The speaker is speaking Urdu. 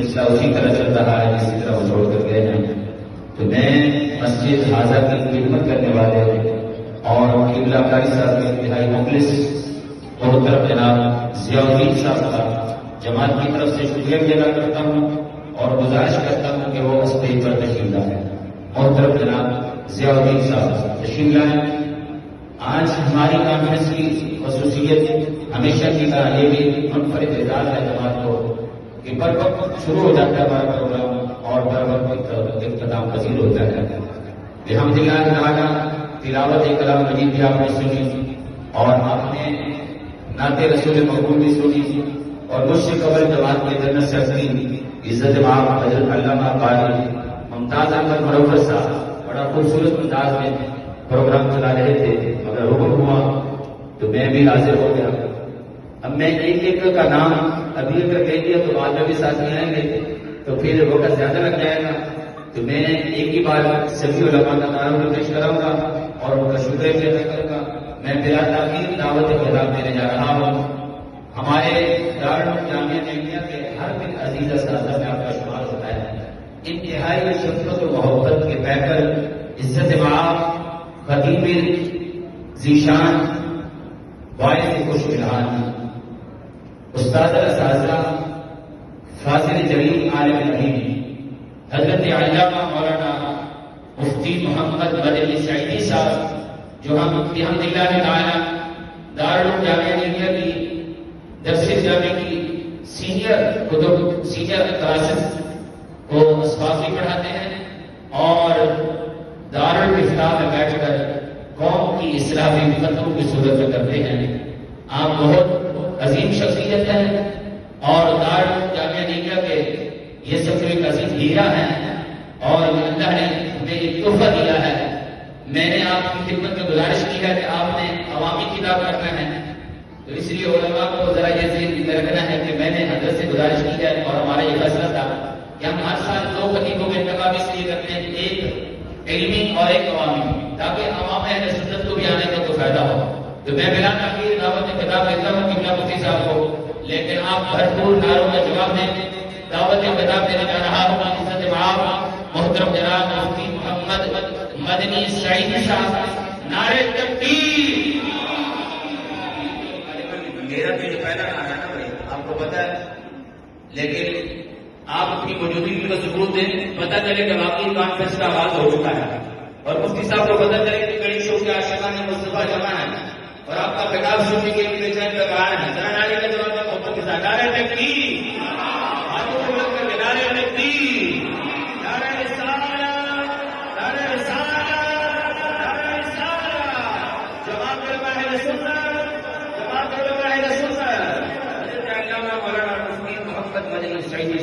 سلسلہ اسی طرح چل رہا ہے جس طرح وہ چھوڑ کر گئے ہیں. تو میں مسجد حاضر کی خدمت کرنے والے اور قبلہ قاری صاحب کے انتہائی مخلص محترم جناب ضیاء الدین صاحب کا جماعت کی طرف سے شکریہ ادا کرتا ہوں اور گزارش کرتا ہوں کہ وہ اسٹیج پر تشریف لائیں. محترم جناب ضیاء الدین صاحب تشریف لائیں. آج ہماری کانفرنس کی خصوصیت ہمیشہ کی طرح یہ بھی منفرد اعزاز ہے جماعت کو کہ بر وقت شروع ہو جاتا ہے ہمارا پروگرام اور بر وقت اختتام پذیر ہوتا ہے. الحمدللہ تعالی تلاوت کلام مجید بھی آپ نے سنی اور آپ نے نعت رسول مقبول بھی سنی اور مجھ سے قبل جماعت کے جنرل سیکرٹری عزت مآب حضرت علامہ قاری ممتاز احمد منور صاحب بڑا خوبصورت انداز میں پروگرام چلا رہے تھے مگر حکم ہوا تو میں بھی حاضر ہو گیا. اب میں ایک ایک کا نام ابھی اگر کہہ دیا تو بعد میں بھی ساتھ میں آئیں گے تو پھر وقت زیادہ لگ جائے گا. تو میں ایک ہی بار سبھی علماء کا تعارف پیش کراؤں گا اور ان کا شکریہ بھی ادا کروں گا. میں بلا تاخیر دعوت خطاب دینے جا رہا ہوں. ہمارے دارالعلوم جامعہ ملیہ کے ہر دن عزیز اساتذہ میں آپ کا شمار ہوتا ہے. انتہائی شفقت و محبت کے پیکر عزت مآب خطیب ذیشان باعث خوش الحان استاد الاساتذہ فاضل جلیل عالم علیم حضرت علامہ مولانا مفتی محمد مدنی سعیدی صاحب جو ہم الحمدللہ تعالی دارالعلوم جامعہ ملیہ کی درس جامع کی سینئر کلاسز کو اسباق بھی پڑھاتے ہیں اور دارالفتاح میں بیٹھ کر قوم کی اصلاح بھی خطروں کی صورت میں کرتے ہیں. آپ بہت عظیم شخصیت ہیں اور دارالعلوم جامعہ ملیہ کے یہ سب ایک عظیم ہیرا ہیں اور اللہ نے ہمیں ایک تحفہ دیا ہے. میں نے آپ کی خدمت میں گزارش کی ہے کہ آپ نے عوامی کتاب رکھنا ہے تو اس لیے علماء کو ذرا یہ ذہن میں رکھنا ہے کہ میں نے حضرت سے گزارش کی ہے اور ہمارا یہ فیصلہ تھا کہ ہم ہر سال 2 خطیبوں کا انتخاب اس لیے کرتے ہیں, ایک علمی اور ایک عوامی, تاکہ عوام اہل سنت کو بھی آنے کا کوئی فائدہ ہو. تو میں بلا تاخیر دعوت خطاب دیتا ہوں قبلہ مفتی صاحب کو, لیکن آپ بھرپور نعروں کا جواب دیں. دعوت خطاب دینے جا رہا ہوں عزت مآب محترم جناب مفتی محمد مدنی سعیدی صاحب. نعرہ تکبیر. میرا تو یہ پہلا نعرہ ہے نا بھائی, آپ کو پتا ہے, لیکن آپ اپنی موجودگی کا ثبوت دیں, پتہ چلے کہ واقعی کانفرنس کا آغاز ہو چکا ہے اور مفتی صاحب کو پتہ چلے کہ کڑی شو کے عاشقان مصطفیٰ جمع ہے اور آپ کا خطاب سننے کے لیے چین کا کار ہے. ذرا نعرے کا جواب دیں محبت کے ساتھ. نعرہ تکبیر. ہاتھوں کو بلند کر کے نعرہ تکبیر. نعرہ رسالت, نعرہ رسالت, نعرہ رسالت. جماعت علماء اہل سنت, جماعت علماء اہل سنت. حضرت علامہ مولانا مفتی محمد مدنی سعیدی